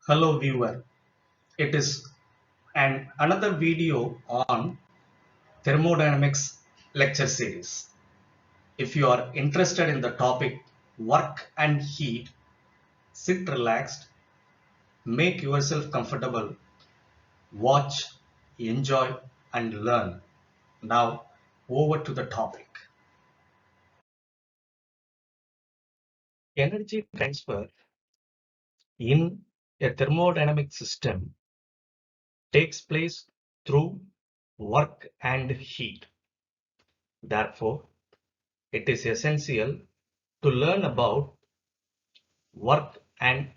Hello viewer, it is another video on thermodynamics lecture series. If you are interested in the topic work and heat, sit relaxed, make yourself comfortable, watch, enjoy and learn. Now over to the topic. Energy transfer in a thermodynamic system takes place through work and heat. Therefore, it is essential to learn about work and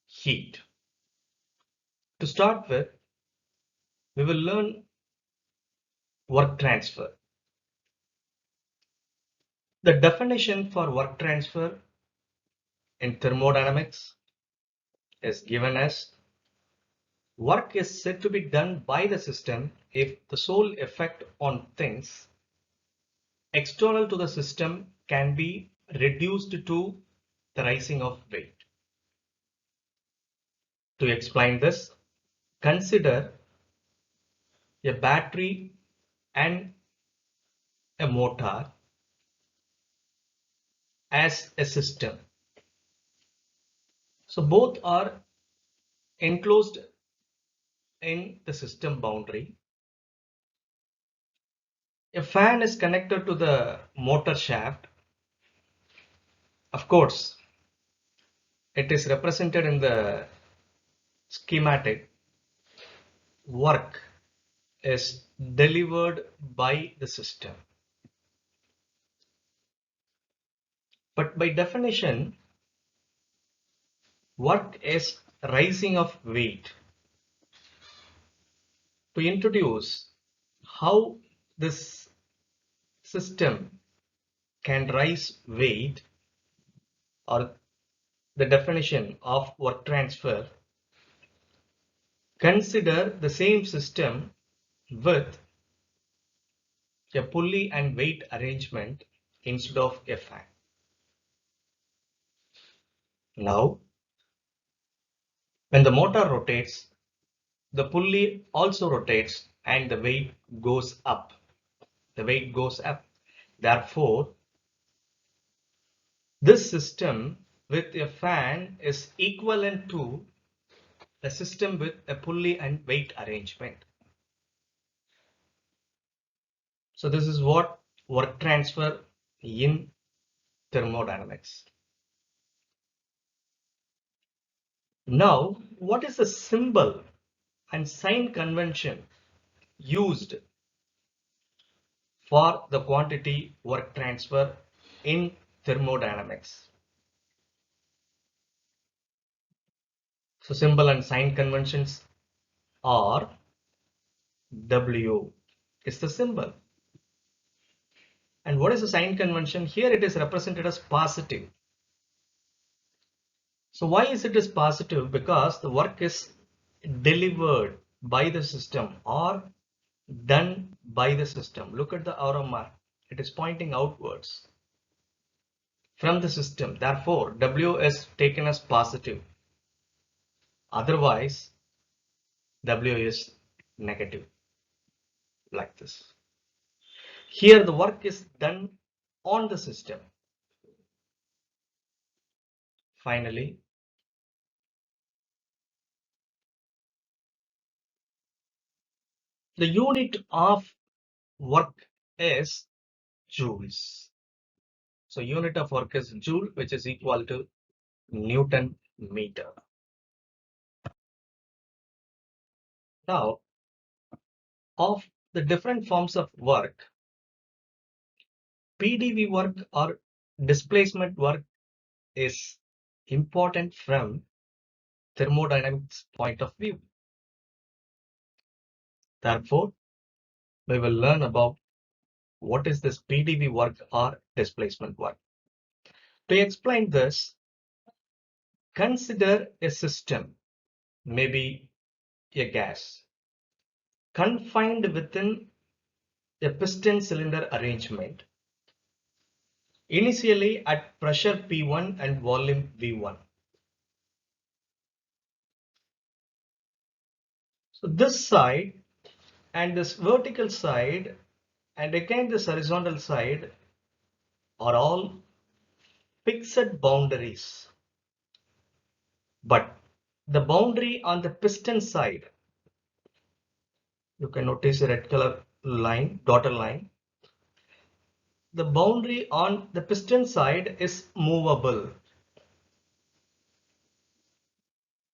heat. To start with, we will learn work transfer. The definition for work transfer in thermodynamics is given as work is said to be done by the system if the sole effect on things external to the system can be reduced to the rising of weight. To explain this, consider a battery and a motor as a system. So both are enclosed in the system boundary. A fan is connected to the motor shaft. Of course, it is represented in the schematic. Work is delivered by the system. But by definition, work is rising of weight. To introduce how this system can rise weight, or the definition of work transfer, consider the same system with a pulley and weight arrangement instead of a fan. Now, when the motor rotates, the pulley also rotates and the weight goes up. The weight goes up. Therefore, this system with a fan is equivalent to a system with a pulley and weight arrangement. So this is what work transfer in thermodynamics. Now, what is the symbol and sign convention used for the quantity work transfer in thermodynamics? So symbol and sign conventions are W is the symbol. And what is the sign convention? Here it is represented as positive. So why is it as positive? Because the work is delivered by the system or done by the system. Look at the arrow mark. It is pointing outwards from the system. Therefore, W is taken as positive. Otherwise, W is negative, like this. Here, the work is done on the system. Finally, the unit of work is joules. So unit of work is joule, which is equal to Newton meter. Now, of the different forms of work, PDV work or displacement work is important from thermodynamics point of view. Therefore, we will learn about what is this PDV work or displacement work. To explain this, consider a system, maybe a gas, confined within a piston cylinder arrangement, initially at pressure P1 and volume V1. So this side and this vertical side and again this horizontal side are all fixed boundaries. But the boundary on the piston side, you can notice a red color line, dotted line. The boundary on the piston side is movable.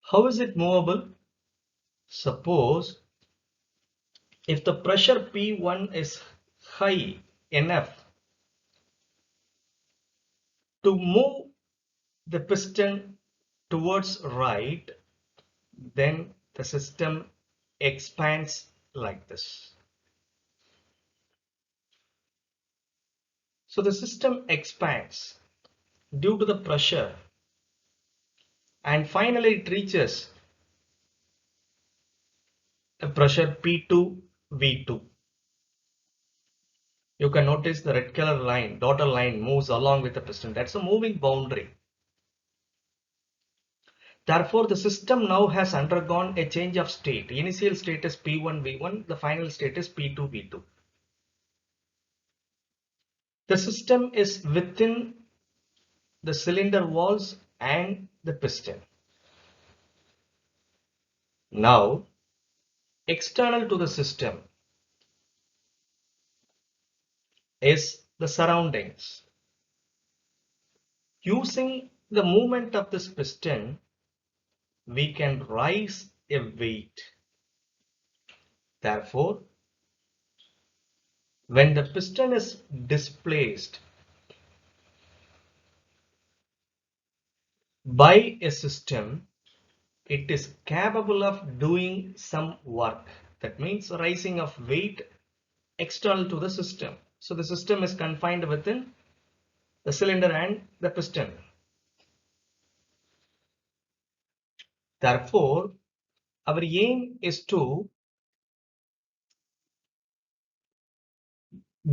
How is it movable? Suppose if the pressure P1 is high enough to move the piston towards right, then the system expands like this. So the system expands due to the pressure and finally it reaches a pressure P2 V2. You can notice the red color line, dotted line moves along with the piston. That's a moving boundary. Therefore, the system now has undergone a change of state. Initial state is P1 V1, the final state is P2 V2. The system is within the cylinder walls and the piston. Now, external to the system is the surroundings. Using the movement of this piston, we can raise a weight. Therefore, when the piston is displaced by a system, it is capable of doing some work. That means raising of weight external to the system. So the system is confined within the cylinder and the piston. Therefore, our aim is to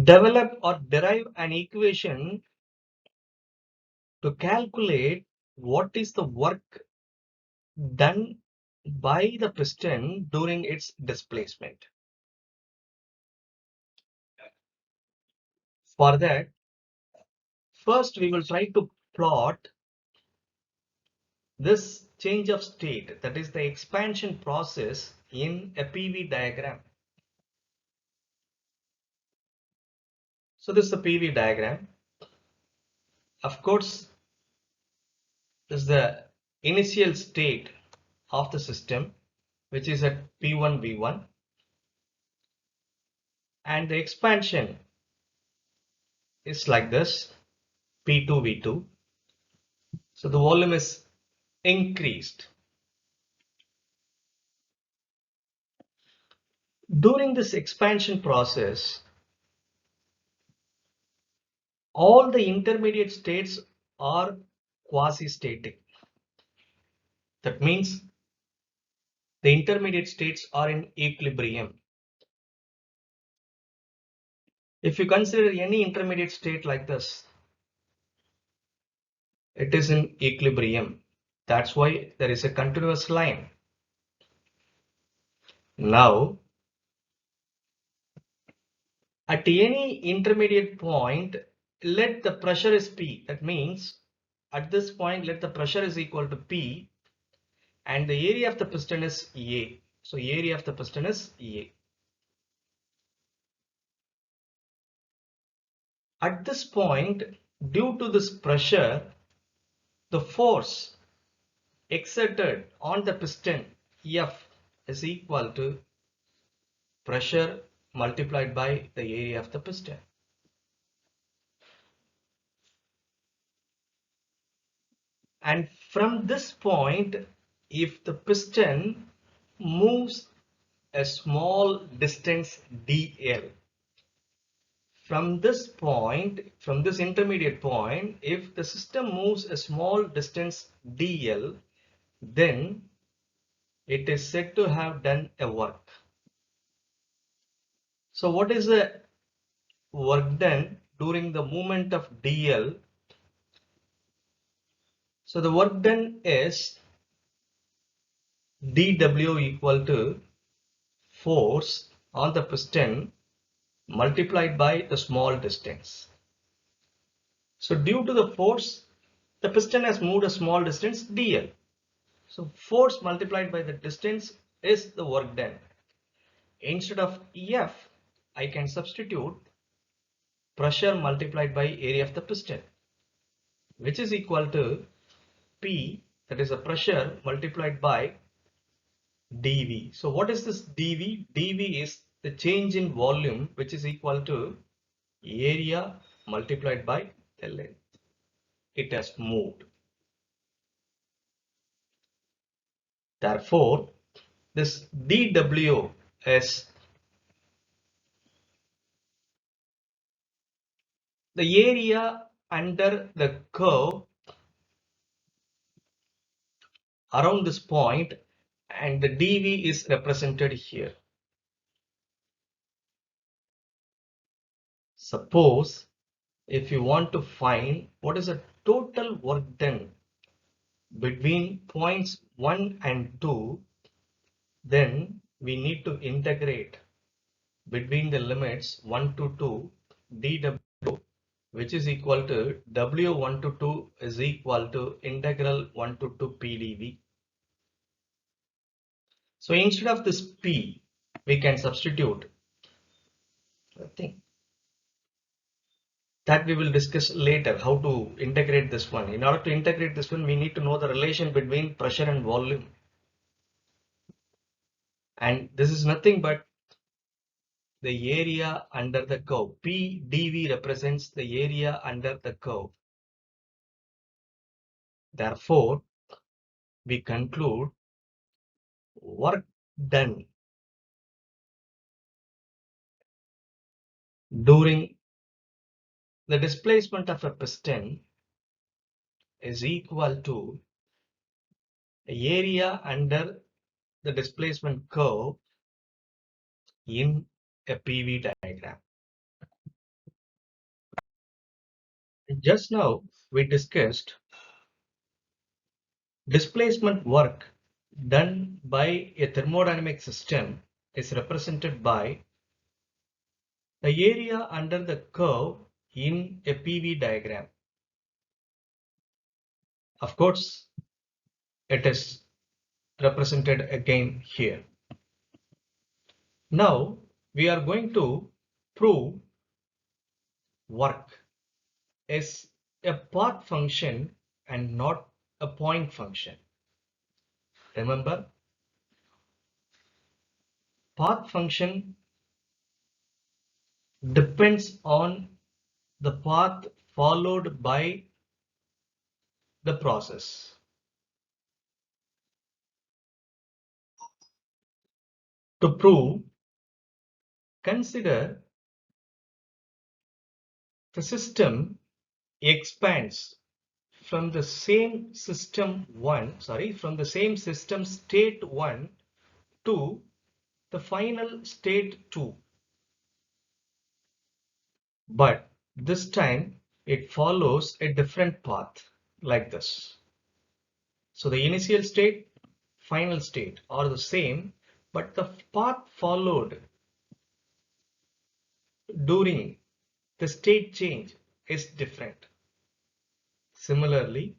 develop or derive an equation to calculate what is the work done by the piston during its displacement. For that, first we will try to plot this change of state, that is the expansion process, in a PV diagram. So this is the PV diagram. Of course, this is the initial state of the system, which is at P1 V1, and the expansion is like this, P2 V2. So the volume is increased. During this expansion process, all the intermediate states are quasi-static. That means the intermediate states are in equilibrium. If you consider any intermediate state like this, it is in equilibrium. That's why there is a continuous line. Now, at any intermediate point, let the pressure is P. That means at this point, let the pressure is equal to P and the area of the piston is A. So area of the piston is A. At this point, due to this pressure, the force exerted on the piston F is equal to pressure multiplied by the area of the piston. And from this point, if the piston moves a small distance dl, from this point, from this intermediate point, if the system moves a small distance dl, then it is said to have done a work. So what is the work done during the movement of dl? So the work done is dw equal to force on the piston multiplied by the small distance. So due to the force, the piston has moved a small distance dl. So force multiplied by the distance is the work done. Instead of F, I can substitute pressure multiplied by area of the piston, which is equal to P, that is the pressure, multiplied by dV. So what is this dV? dV is the change in volume, which is equal to area multiplied by the length. It has moved. Therefore, this dW is the area under the curve around this point, and the dV is represented here. Suppose if you want to find what is the total work done between points 1 and 2, then we need to integrate between the limits 1 to 2 dW, which is equal to W1 to 2 is equal to integral 1 to 2 pdV. So instead of this P, we can substitute, I think that we will discuss later how to integrate this one. In order to integrate this one, we need to know the relation between pressure and volume. And this is nothing but the area under the curve. P dV represents the area under the curve. Therefore, we conclude work done during the displacement of a piston is equal to the area under the displacement curve in a PV diagram. Just now we discussed displacement work done by a thermodynamic system is represented by the area under the curve in a PV diagram. Of course, it is represented again here. Now we are going to prove work is a path function and not a point function. Remember, path function depends on the path followed by the process. To prove, consider the system expands from the same system state 1 to the final state 2, but this time it follows a different path like this. So the initial state, final state are the same, but the path followed during the state change is different. Similarly,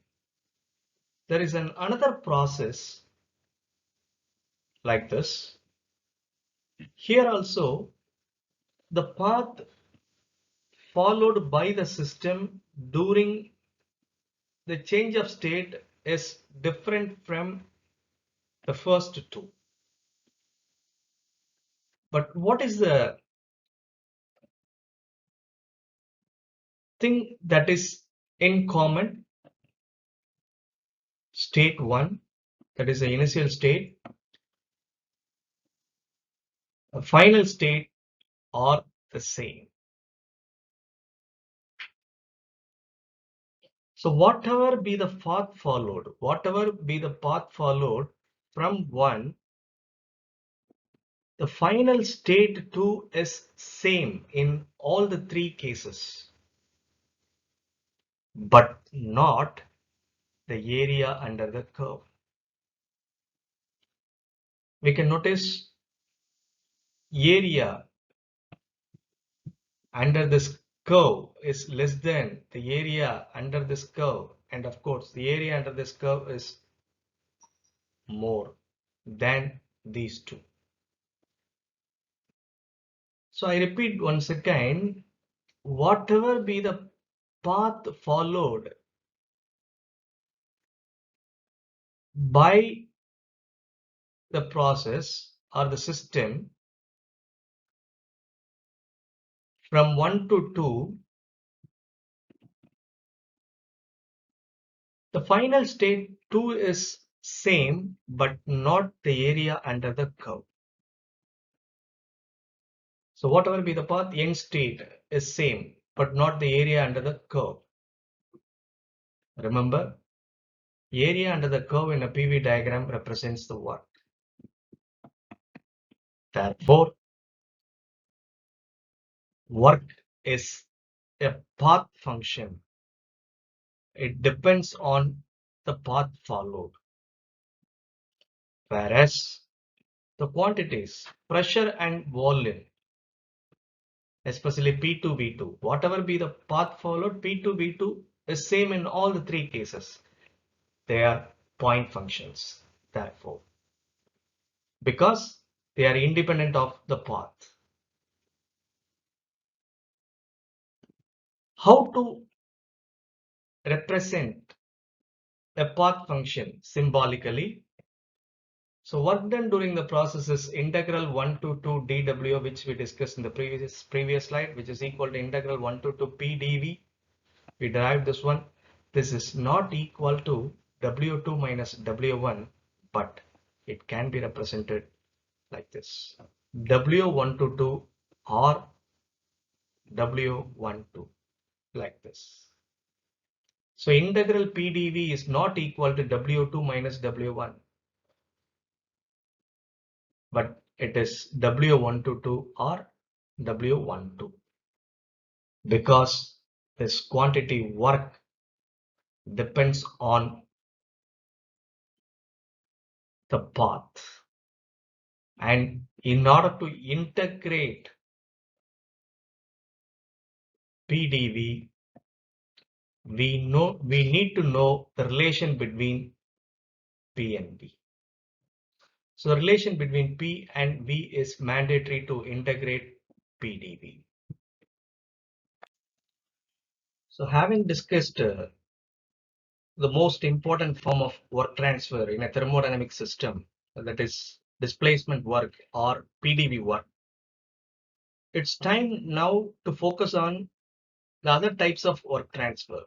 there is another process like this. Here also, the path followed by the system during the change of state is different from the first two. But what is the thing that is in common? State 1, that is the initial state, the final state are the same. So whatever be the path followed from 1, the final state 2 is same in all the 3 cases, but not the area under the curve. We can notice area under this curve is less than the area under this curve, and of course the area under this curve is more than these two. So I repeat once again, whatever be the path followed by the process or the system from 1 to 2, the final state 2 is same but not the area under the curve. So whatever be the path, end state is same but not the area under the curve. Remember, area under the curve in a PV diagram represents the work. Therefore, work is a path function. It depends on the path followed. Whereas the quantities, pressure and volume, especially P2, V2, whatever be the path followed, P2, V2 is same in all the three cases. They are point functions, therefore, because they are independent of the path. How to represent a path function symbolically? So work done during the process is integral 1 to 2 dW, which we discussed in the previous slide, which is equal to integral 1 to 2 pdV. We derived this one. This is not equal to W2 minus W1, but it can be represented like this. W1 to 2 or W1 to like this. So integral pdV is not equal to W2 minus W1, but it is W1 to 2 or W1 to, because this quantity work depends on the path. And in order to integrate PDV, we need to know the relation between P and V. So the relation between P and V is mandatory to integrate PDV. So having discussed the most important form of work transfer in a thermodynamic system, that is displacement work or PDV work, it's time now to focus on the other types of work transfer.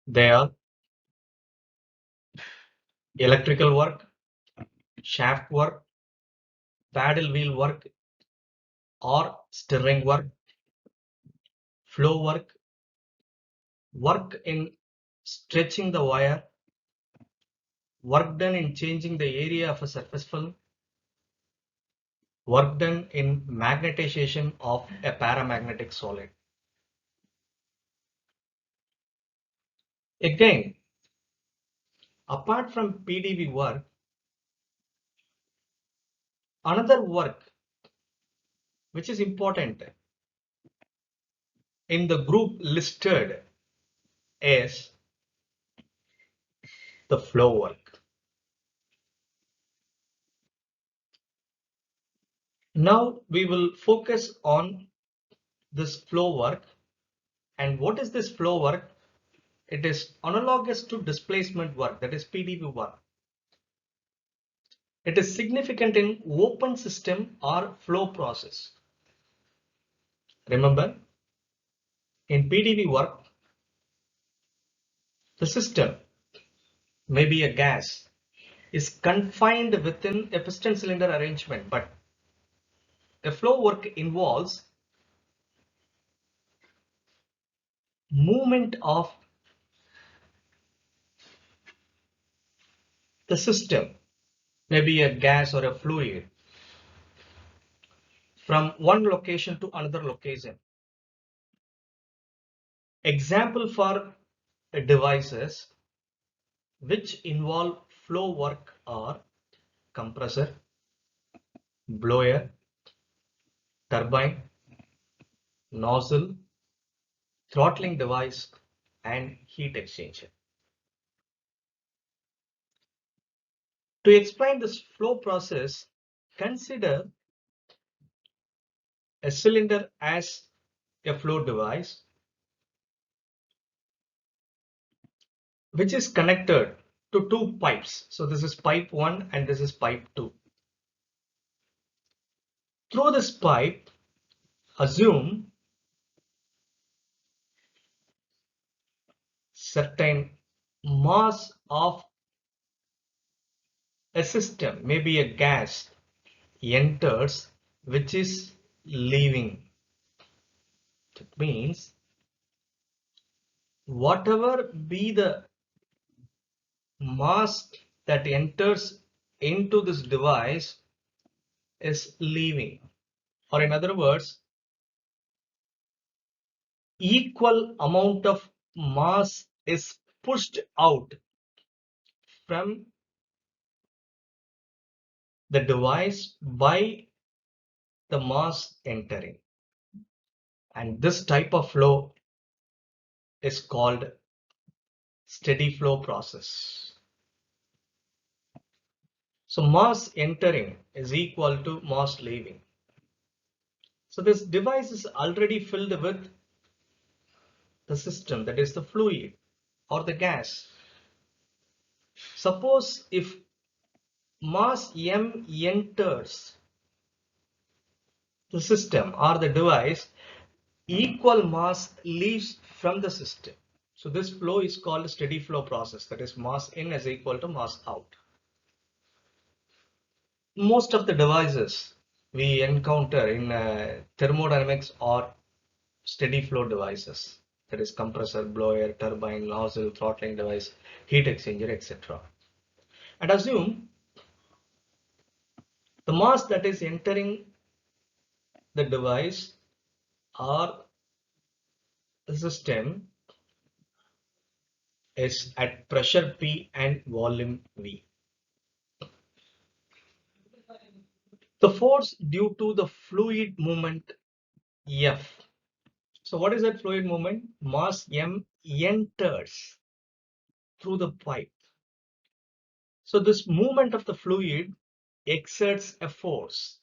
They are electrical work, shaft work, paddle wheel work or stirring work, flow work, work in stretching the wire, work done in changing the area of a surface film, work done in magnetization of a paramagnetic solid. Again, apart from PDV work, another work which is important in the group listed is the flow work. Now we will focus on this flow work. And what is this flow work? It is analogous to displacement work, that is PDV work. It is significant in open system or flow process. Remember, in PDV work, the system, maybe a gas, is confined within a piston cylinder arrangement, but a flow work involves movement of the system, maybe a gas or a fluid, from one location to another location. Example for devices which involve flow work are compressor, blower, turbine, nozzle, throttling device, and heat exchanger. To explain this flow process, consider a cylinder as a flow device which is connected to two pipes. So this is pipe 1 and this is pipe 2. Through this pipe, assume certain mass of a system, maybe a gas, enters which is leaving. That means whatever be the mass that enters into this device is leaving, or in other words, equal amount of mass is pushed out from the device by the mass entering, and this type of flow is called steady flow process. So mass entering is equal to mass leaving. So this device is already filled with the system, that is the fluid or the gas. Suppose if mass m enters the system or the device, equal mass leaves from the system. So this flow is called a steady flow process, that is mass in is equal to mass out. Most of the devices we encounter in thermodynamics are steady flow devices, that is compressor, blower, turbine, nozzle, throttling device, heat exchanger, etc. And assume the mass that is entering the device or the system is at pressure P and volume V. The force due to the fluid movement F. So what is that fluid movement? Mass M enters through the pipe. So this movement of the fluid exerts a force.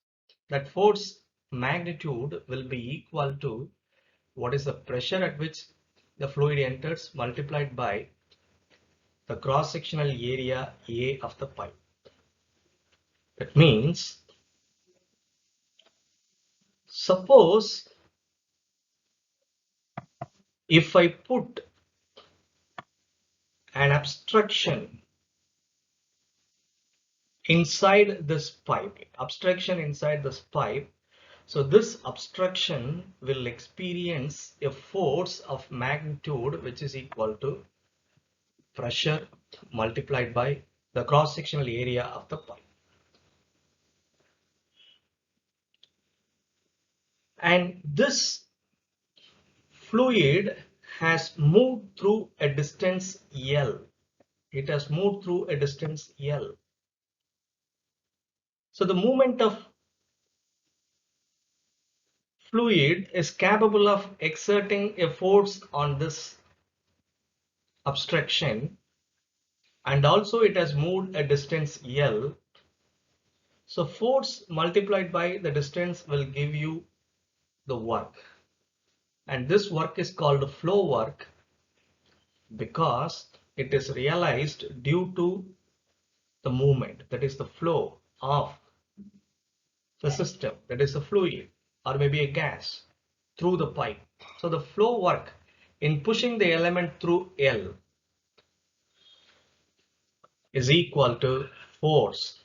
That force magnitude will be equal to what is the pressure at which the fluid enters multiplied by the cross-sectional area A of the pipe. That means, suppose if I put an obstruction inside this pipe, so this obstruction will experience a force of magnitude which is equal to pressure multiplied by the cross-sectional area of the pipe. And this fluid has moved through a distance L. It has moved through a distance L. So the movement of fluid is capable of exerting a force on this obstruction, and also it has moved a distance L. So force multiplied by the distance will give you the work, and this work is called flow work because it is realized due to the movement, that is the flow of the system, that is the fluid or maybe a gas through the pipe. So the flow work in pushing the element through L is equal to force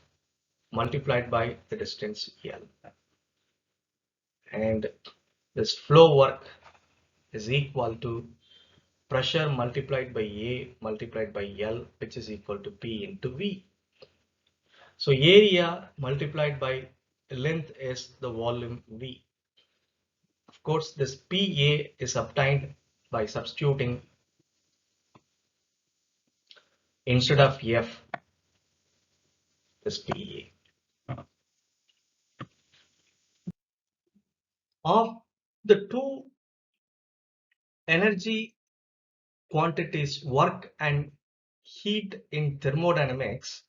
multiplied by the distance L, and this flow work is equal to pressure multiplied by A multiplied by L, which is equal to P into V. So area multiplied by length is the volume V. Of course, this PA is obtained by substituting instead of F this PA. Of the two energy quantities, work and heat in thermodynamics,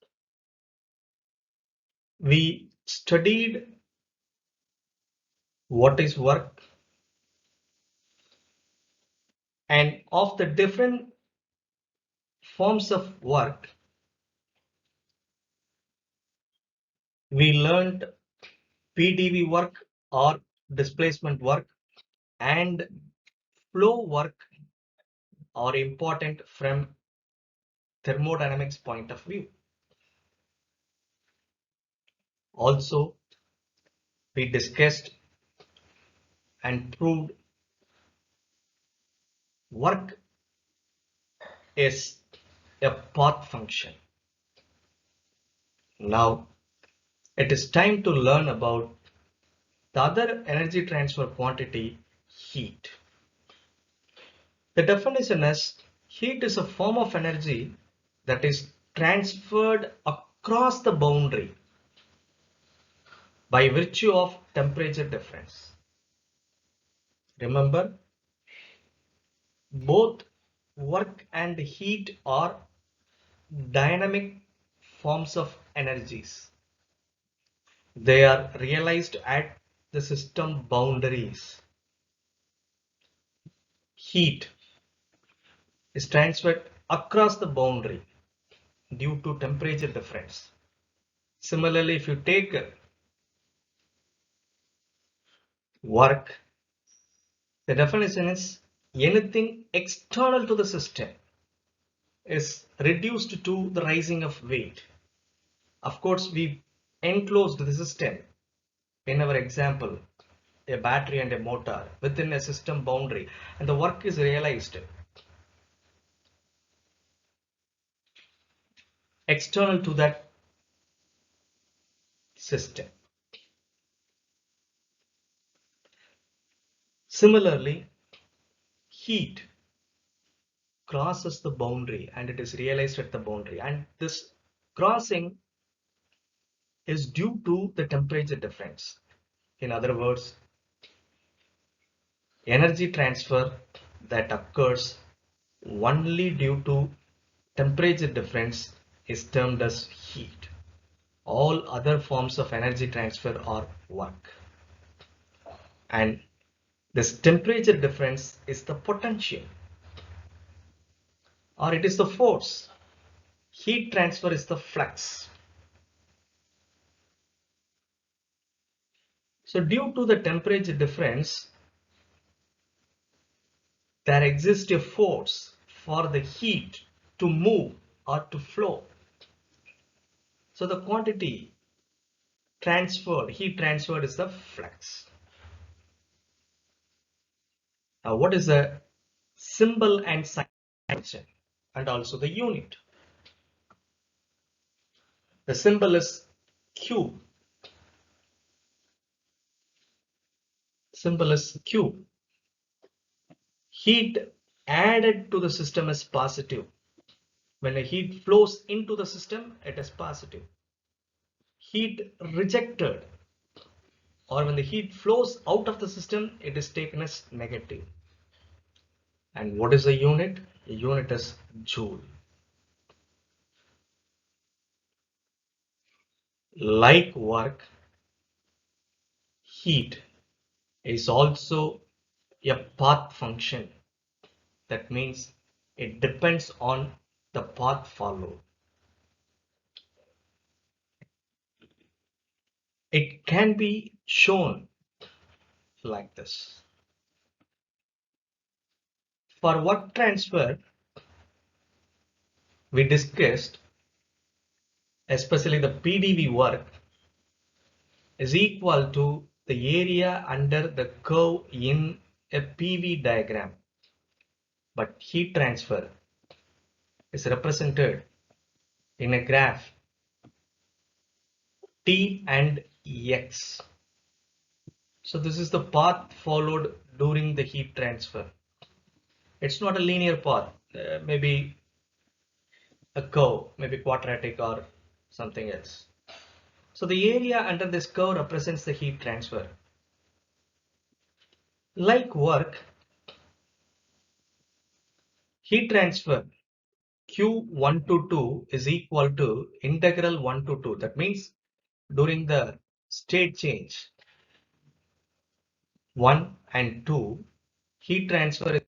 we studied what is work, and of the different forms of work, we learned PDV work or displacement work and flow work are important from thermodynamics point of view. Also, we discussed and proved work is a path function. Now, it is time to learn about the other energy transfer quantity, heat. The definition is heat is a form of energy that is transferred across the boundary by virtue of temperature difference. Remember, both work and heat are dynamic forms of energies. They are realized at the system boundaries. Heat is transferred across the boundary due to temperature difference. Similarly, if you take work, the definition is anything external to the system is reduced to the rising of weight. Of course, we enclosed the system in our example, a battery and a motor within a system boundary, and the work is realized external to that system. Similarly, heat crosses the boundary and it is realized at the boundary, and this crossing is due to the temperature difference. In other words, energy transfer that occurs only due to temperature difference is termed as heat. All other forms of energy transfer are work. And this temperature difference is the potential, or it is the force. Heat transfer is the flux. So due to the temperature difference, there exists a force for the heat to move or to flow. So the quantity transferred, heat transferred, is the flux. Now what is the symbol and sign and also the unit? The symbol is Q. Symbol is Q. Heat added to the system is positive. When a heat flows into the system, it is positive. Heat rejected, or when the heat flows out of the system, it is taken as negative. And what is the unit? The unit is joule. Like work, heat is also a path function. That means it depends on the path followed. It can be shown like this. For work transfer, we discussed, especially the PDV work, is equal to the area under the curve in a PV diagram. But heat transfer is represented in a graph T and X. So this is the path followed during the heat transfer. It's not a linear path, maybe a curve, maybe quadratic or something else. So the area under this curve represents the heat transfer. Like work, heat transfer Q1 to 2 is equal to integral 1 to 2. That means during the state change 1 and 2, heat transfer is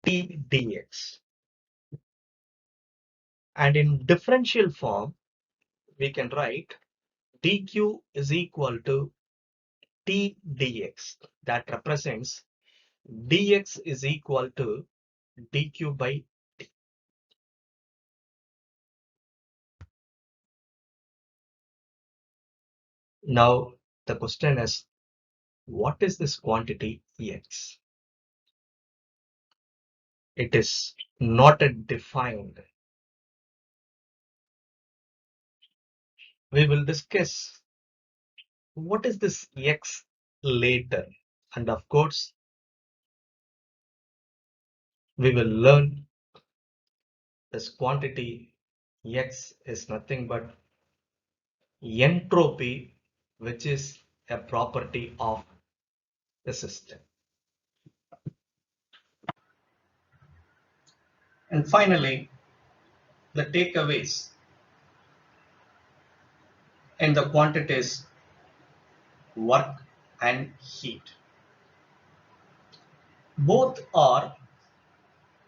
T dx. And in differential form, we can write dq is equal to T dx. That represents dx is equal to dq by t. Now the question is, what is this quantity x? It is not defined. We will discuss what is this x later, and of course we will learn this quantity x is nothing but entropy, which is a property of the system. And finally, the takeaways in the quantities work and heat. Both are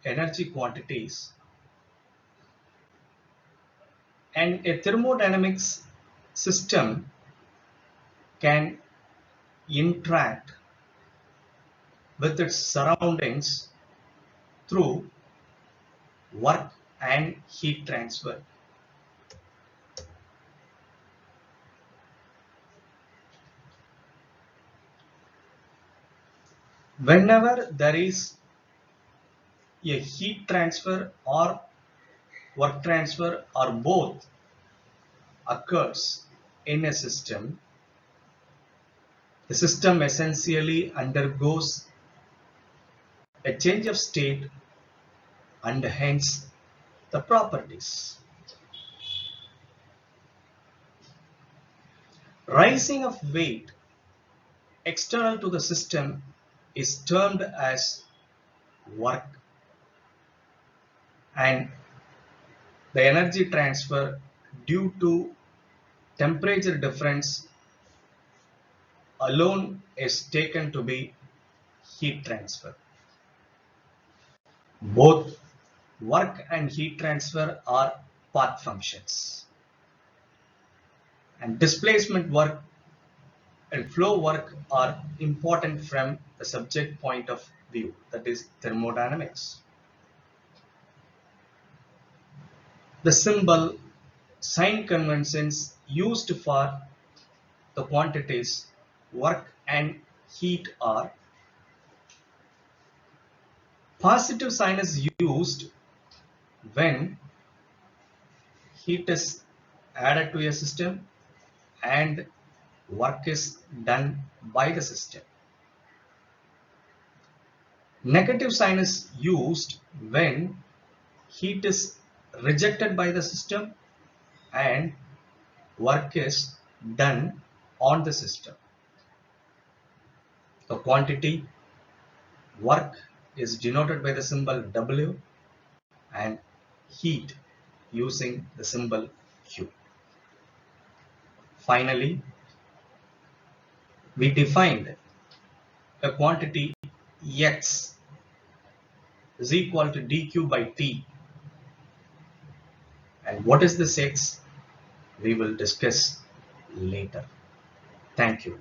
energy quantities, and a thermodynamics system can interact with its surroundings through work and heat transfer. Whenever there is a heat transfer or work transfer or both occurs in a system, the system essentially undergoes a change of state and hence the properties. Rising of weight external to the system is termed as work, and the energy transfer due to temperature difference alone is taken to be heat transfer. Both work and heat transfer are path functions, and displacement work and flow work are important from the subject point of view, that is thermodynamics. The symbol sign conventions used for the quantities work and heat are: positive sign is used when heat is added to a system and work is done by the system. Negative sign is used when heat is rejected by the system and work is done on the system. The quantity work is denoted by the symbol W and heat using the symbol Q. Finally, we defined a quantity X is equal to dq by T, and what is this X we will discuss later. Thank you.